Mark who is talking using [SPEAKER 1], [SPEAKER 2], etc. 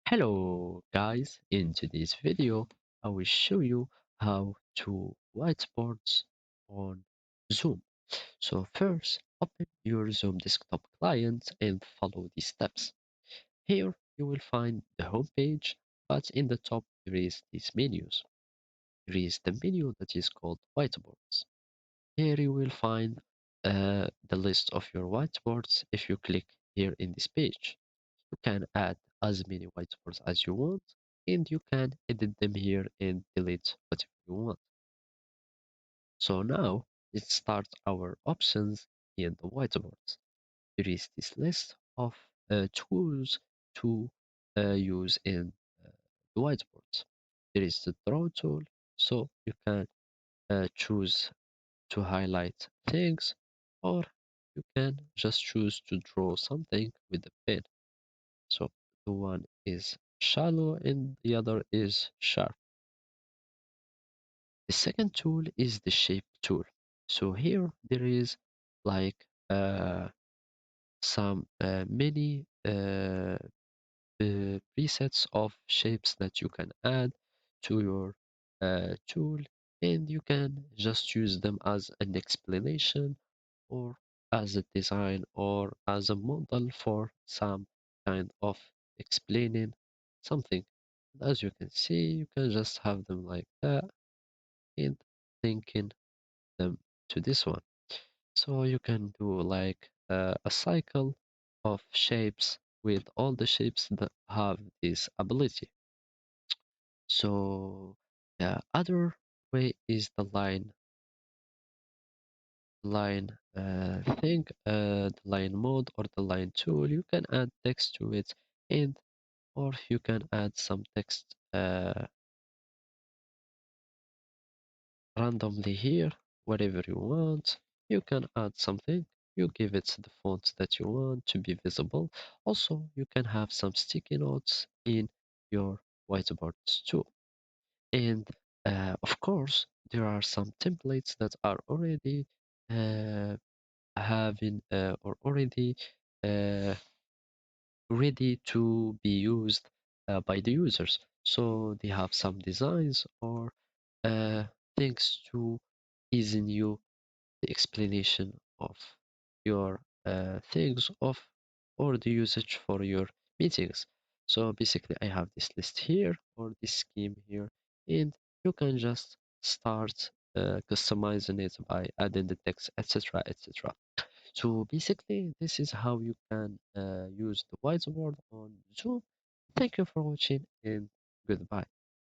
[SPEAKER 1] Hello guys, in today's video I will show you how to whiteboard on Zoom. So first open your Zoom desktop client and follow these steps. Here you will find the home page, but in the top there is these menus. There is the menu that is called whiteboards. Here you will find the list of your whiteboards if you click here in this page. You can add as many whiteboards as you want, and you can edit them here and delete whatever you want. So now let's start our options in the whiteboards. There is this list of tools to use in the whiteboards. There is the draw tool, so you can choose to highlight things, or you can just choose to draw something with a pen. So the one is shallow and the other is sharp. The second tool is the shape tool. So here there is like some many presets of shapes that you can add to your tool, and you can just use them as an explanation or as a design or as a model for some kind of explaining something. And as you can see, you can just have them like that and linking them to this one. So you can do like a cycle of shapes with all the shapes that have this ability. So the other way is the the line mode or the line tool. You can add text to it, and or you can add some text randomly here, whatever you want. You can add something. You give it the font that you want to be visible. Also, you can have some sticky notes in your whiteboards too. And of course, there are some templates that are already uh, having or already uh, ready to be used by the users. So they have some designs or uh, things to easy you the explanation of your things of or the usage for your meetings. So basically, I have this list here or this scheme here, and you can just start customizing it by adding the text, etc., etc. So basically, this is how you can use the whiteboard on Zoom. Thank you for watching and goodbye.